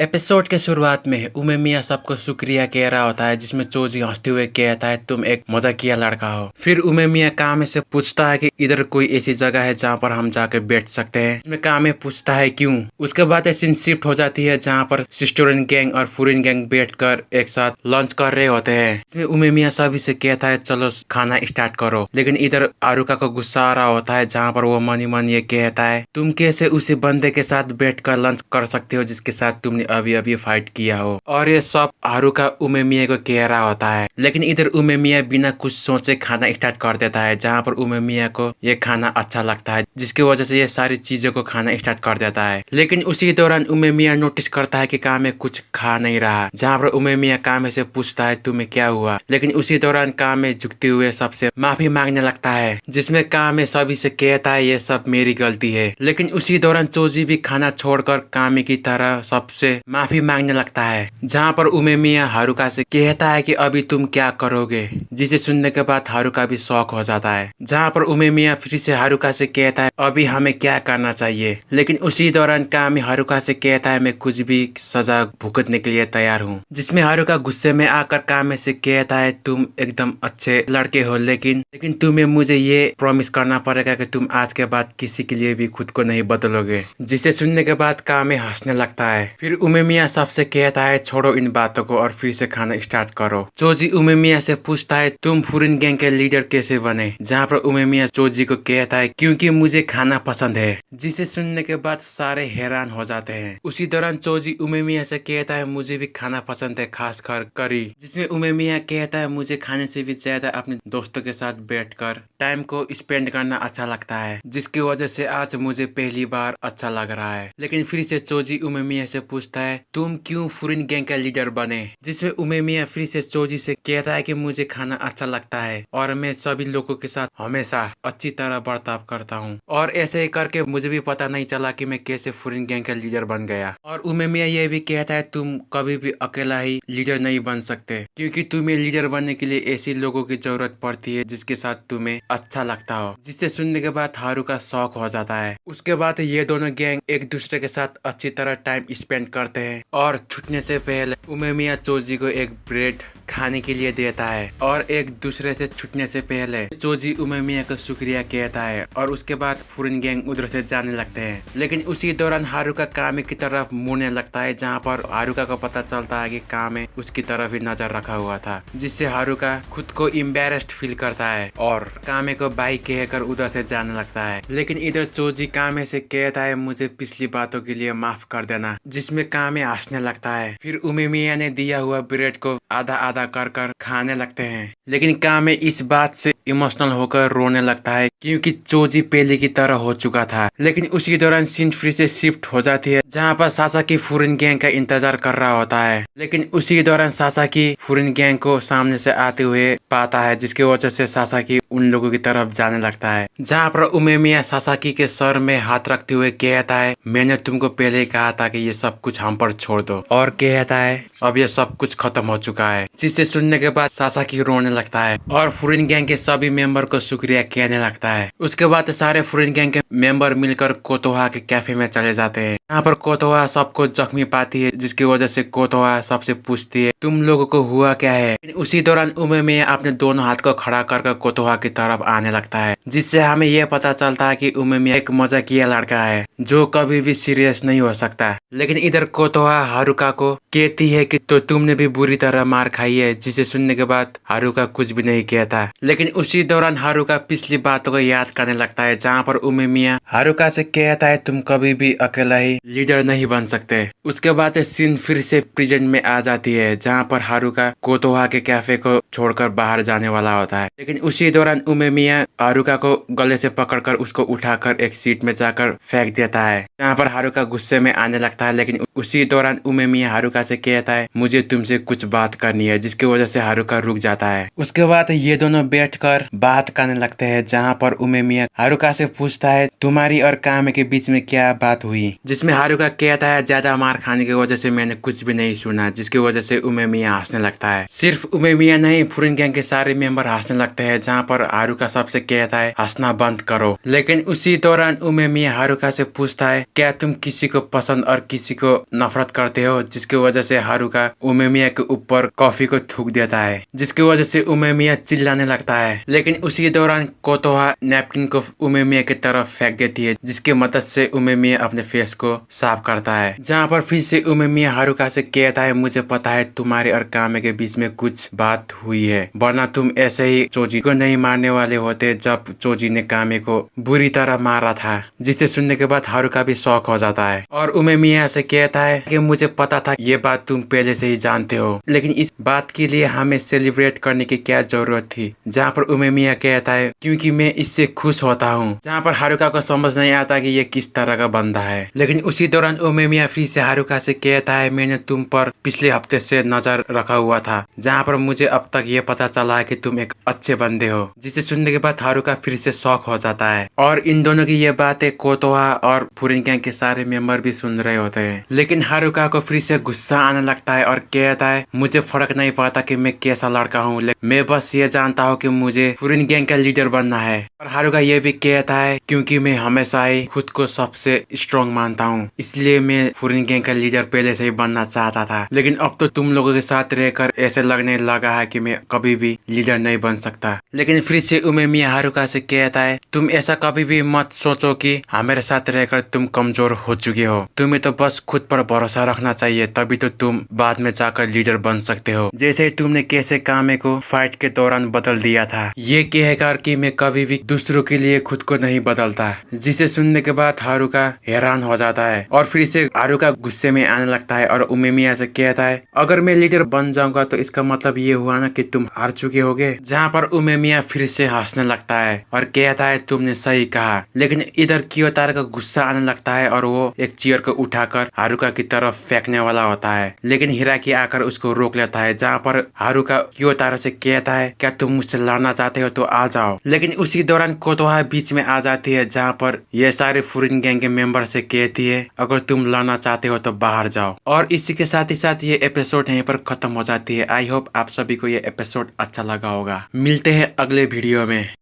Episode के शुरुआत में उमेमिया सबको शुक्रिया कह रहा होता है, जिसमें चोजी हंसते हुए कहता है तुम एक मजाकिया लड़का हो। फिर उमेमिया कामे से पूछता है कि इधर कोई ऐसी जगह है जहाँ पर हम जाकर बैठ सकते हैं। इसमें कामे पूछता है क्यों। उसके बाद सीन शिफ्ट हो जाती है जहाँ पर सिस्टोरन गैंग और फूरिन गैंग बैठकर एक साथ लंच कर रहे होते हैं। इसमें उमेमिया सभी से कहता है चलो खाना स्टार्ट करो, लेकिन इधर आरुका को गुस्सा आ रहा होता है जहाँ पर वो मनी मन ये कहता है तुम कैसे उसी बंदे के साथ बैठकर लंच कर सकते हो जिसके साथ तुमने अभी अभी फाइट किया हो। और ये सब हारुका उमेमिया को कह रहा होता है, लेकिन इधर उमेमिया बिना कुछ सोचे खाना स्टार्ट कर देता है जहाँ पर उमेमिया को ये खाना अच्छा लगता है, जिसकी वजह से ये सारी चीजों को खाना स्टार्ट कर देता है। लेकिन उसी दौरान उमेमिया नोटिस करता है कि कामे कुछ खा नहीं रहा, जहाँ पर उमेमिया कामे से पूछता है तुम्हें क्या हुआ। लेकिन उसी दौरान कामे झुकते हुए सबसे माफी मांगने लगता है, जिसमें कामे सभी से कहता है ये सब मेरी गलती है। लेकिन उसी दौरान चोजी भी खाना छोड़कर कामे की तरह सबसे माफी मांगने लगता है, जहाँ पर उमेमिया हारुका से कहता है कि अभी तुम क्या करोगे, जिसे सुनने के बाद हारुका भी शॉक हो जाता है। जहाँ पर उमेमिया फिर से हारुका से कहता है अभी हमें क्या करना चाहिए। लेकिन उसी दौरान कामी हारुका से कहता है मैं कुछ भी सजा भुगतने के लिए तैयार हूँ, जिसमें हारुका गुस्से में आकर कामे से कहता है तुम एकदम अच्छे लड़के हो, लेकिन तुम्हें मुझे ये प्रॉमिस करना पड़ेगा कि तुम आज के बाद किसी के लिए भी खुद को नहीं बदलोगे। जिसे सुनने के बाद कामे हंसने लगता है। फिर उमेमिया सबसे कहता है छोड़ो इन बातों को और फिर से खाना स्टार्ट करो। चोजी उमेमिया से पूछता है तुम फूरिन गैंग के लीडर कैसे बने, जहाँ पर उमेमिया चोजी को कहता है क्योंकि मुझे खाना पसंद है। जिसे सुनने के बाद सारे हैरान हो जाते हैं। उसी दौरान चोजी उमेमिया से कहता है मुझे भी खाना पसंद है, खासकर करी। जिसमें उमेमिया कहता है मुझे खाने से भी ज्यादा अपने दोस्तों के साथ बैठकर टाइम को स्पेंड करना अच्छा लगता है, जिसकी वजह से आज मुझे पहली बार अच्छा लग रहा है। लेकिन फिर से चोजी उमेमिया से पूछता है तुम क्यों फूरिन गैंग का लीडर बने, जिसमें उमेमिया फिर से चोजी से कहता है कि मुझे खाना अच्छा लगता है और मैं सभी लोगों के साथ हमेशा अच्छी तरह बर्ताव करता हूँ। और ऐसे ही करके मुझे भी पता नहीं चला कि मैं कैसे फूरिन गैंग का लीडर बन गया। और उमेमिया ये भी कहता है तुम कभी भी अकेला ही लीडर नहीं बन सकते, क्योंकि तुम्हें लीडर बनने के लिए ऐसी लोगों की जरूरत पड़ती है जिसके साथ तुम्हें अच्छा लगता हो। जिसे सुनने के बाद हारुका शॉक हो जाता है। उसके बाद ये दोनों गैंग एक दूसरे के साथ अच्छी तरह टाइम स्पेंड करते हैं और छूटने से पहले उमेमिया चोजी को एक ब्रेड खाने के लिए देता है और एक दूसरे से छूटने से पहले चोजी उमेमिया को शुक्रिया कहता है और उसके बाद फूरिन गैंग उधर से जाने लगते हैं। लेकिन उसी दौरान हारुका कामे की तरफ मुड़ने लगता है, जहाँ पर हारुका को पता चलता है कि कामे उसकी तरफ ही नजर रखा हुआ था, जिससे हारुका खुद को एम्बैरेस्ड फील करता है और कामे को बाई कहकर उधर से जाने लगता है। लेकिन इधर चोजी कामे से कहता है मुझे पिछली बातों के लिए माफ कर देना, जिसमें कामे हंसने लगता है। फिर उमेमिया ने दिया हुआ ब्रेड को आधा आधा कर खाने लगते हैं। लेकिन कामे इस बात से इमोशनल होकर रोने लगता है क्योंकि चोजी पहले की तरह हो चुका था। लेकिन उसी दौरान सीन फिर से शिफ्ट हो जाती है, जहाँ पर सासाकी फूरिन गैंग का इंतजार कर रहा होता है। लेकिन उसी दौरान सासाकी फूरिन गैंग को सामने से आते हुए पाता है, जिसकी वजह से सासाकी उन लोगों की तरफ जाने लगता है। जहाँ पर उमेमिया सासाकी के सर में हाथ रखते हुए कहता है मैंने तुमको पहले ही कहा था कि ये सब कुछ हम पर छोड़ दो, और कहता है अब ये सब कुछ खत्म हो चुका है। जिसे सुनने के बाद सासाकी रोने लगता है और फूरिन गैंग के सभी मेंबर को शुक्रिया कहने लगता है। उसके बाद सारे फूरिन गैंग के मेंबर मिलकर कोतोहा के कैफे में चले जाते हैं। यहाँ पर कोतोहा सबको जख्मी पाती है, जिसकी वजह से कोतोहा सबसे पूछती है तुम लोगों को हुआ क्या है। उसी दौरान उमेमिया अपने दोनों हाथ को खड़ा कर कोतोहा की तरफ आने लगता है, जिससे हमें यह पता चलता है कि उमेमिया एक मजाकिया लड़का है जो कभी भी सीरियस नहीं हो सकता। लेकिन इधर कोतोहा हारुका को कहती है कि तो तुमने भी बुरी तरह मार खाई है, जिसे सुनने के बाद हारुका कुछ भी नहीं कहता। लेकिन उसी दौरान हारुका पिछली बातों को याद करने लगता है, जहाँ पर उमेमिया हारुका से कहता है तुम कभी भी अकेला ही लीडर नहीं बन सकते। उसके बाद सीन फिर से प्रेजेंट में आ जाती है, जहाँ पर हारुका कोतोहा के कैफे को छोड़कर बाहर जाने वाला होता है। लेकिन उसी दौरान उमेमिया हारुका को गले से पकड़कर उसको उठाकर एक सीट में जाकर फेंक देता है, जहाँ पर हारुका गुस्से में आने लगता है। लेकिन उसी दौरान उमेमिया हारुका से कहता है मुझे तुमसे कुछ बात करनी है, जिसकी वजह से हारुका रुक जाता है। उसके बाद ये दोनों बैठकर बात करने लगते हैं, जहाँ पर उमेमिया हारुका से पूछता है तुम्हारी और कामे के बीच में क्या बात हुई, जिसमें जिसमें हारुका कहता है ज्यादा मार खाने की वजह से मैंने कुछ भी नहीं सुना, जिसकी वजह से उमेमिया हंसने लगता है। सिर्फ उमेमिया नहीं, फुरिन गैंग के सारे मेंबर हंसने लगते हैं, जहाँ पर हारुका सबसे कहता है हंसना बंद करो। लेकिन उसी दौरान उमेमिया हारुका से पूछता है क्या तुम किसी को पसंद और किसी को नफरत करते हो, जिसकी वजह से हारुका उमेमिया के ऊपर कॉफी को थूक देता है, जिसकी वजह से उमेमिया चिल्लाने लगता है। लेकिन उसी दौरान कोतोहा नैपकिन को उमेमिया की तरफ फेंक देती है, जिसकी मदद से उमेमिया अपने फेस को साफ करता है। जहाँ पर फिर से उमेमिया हारुका से कहता है मुझे पता है तुम्हारे और कामे के बीच में कुछ बात हुई है, वरना तुम ऐसे ही चोजी को नहीं मारने वाले होते जब चोजी ने कामे को बुरी तरह मारा था। जिसे सुनने के बाद हारुका भी शॉक हो जाता है और उमेमिया से कहता है कि मुझे पता था ये बात तुम पहले से ही जानते हो, लेकिन इस बात के लिए हमें सेलिब्रेट करने की क्या जरूरत थी। जहाँ पर उमेमिया कहता है क्योंकि मैं इससे खुश होता हूँ। जहाँ पर हारुका को समझ नहीं आता कि ये किस तरह का बंदा है। लेकिन उसी दौरान उमेमिया फिर से हारुका से कहता है मैंने तुम पर पिछले हफ्ते से नजर रखा हुआ था, जहाँ पर मुझे अब तक ये पता चला है कि तुम एक अच्छे बंदे हो। जिसे सुनने के बाद हारुका फिर से शॉक हो जाता है और इन दोनों की ये बातें कोतोहा और फुरिन गैंग के सारे मेंबर भी सुन रहे होते हैं। लेकिन हारुका को फिर से गुस्सा आने लगता है और कहता है मुझे फर्क नहीं पड़ता कि मैं कैसा लड़का हूँ, मैं बस ये जानता हूँ कि मुझे फुरिन गैंग का लीडर बनना है। और हारुका ये भी कहता है क्योंकि मैं हमेशा ही खुद को सबसे स्ट्रॉन्ग मानता हूँ, इसलिए मैं फुरिन गैंग का लीडर पहले से ही बनना चाहता था, लेकिन अब तो तुम लोगों के साथ रहकर ऐसे लगने लगा है कि मैं कभी भी लीडर नहीं बन सकता। लेकिन फिर से उमेमिया हारुका से कहता है तुम ऐसा कभी भी मत सोचो कि हमारे साथ रहकर तुम कमजोर हो चुके हो, तुम्हें तो बस खुद पर भरोसा रखना चाहिए, तभी तो तुम बाद में जाकर लीडर बन सकते हो, जैसे तुमने कैसे कामे को फाइट के दौरान बदल दिया था। ये कहकर कि मैं कभी भी दूसरों के लिए खुद को नहीं बदलता। जिसे सुनने के बाद हारुका हैरान हो जाता है और फिर से हारुका गुस्से में आने लगता है और उमेमिया से कहता है अगर मैं लीडर बन जाऊंगा तो इसका मतलब ये हुआ ना कि तुम हार चुके होगे। जहाँ पर उमेमिया फिर से हंसने लगता है और कहता है तुमने सही कहा। लेकिन इधर कियोतारो का गुस्सा आने लगता है और वो एक चेयर को उठाकर हारुका की तरफ फेंकने वाला होता है, लेकिन हिराकी आकर उसको रोक लेता है। जहाँ पर हारुका कियोतारो से कहता है क्या तुम मुझसे लड़ना चाहते हो तो आ जाओ। लेकिन उसी दौरान कोतोहा बीच में आ जाती है, जहाँ पर ये सारे फुरिन गैंग के मेंबर से कहती है अगर तुम लड़ना चाहते हो तो बाहर जाओ। और इसी के साथ ही साथ ये एपिसोड यहीं पर खत्म हो जाती है। आई होप आप सभी को ये एपिसोड अच्छा लगा होगा। मिलते हैं अगले वीडियो में।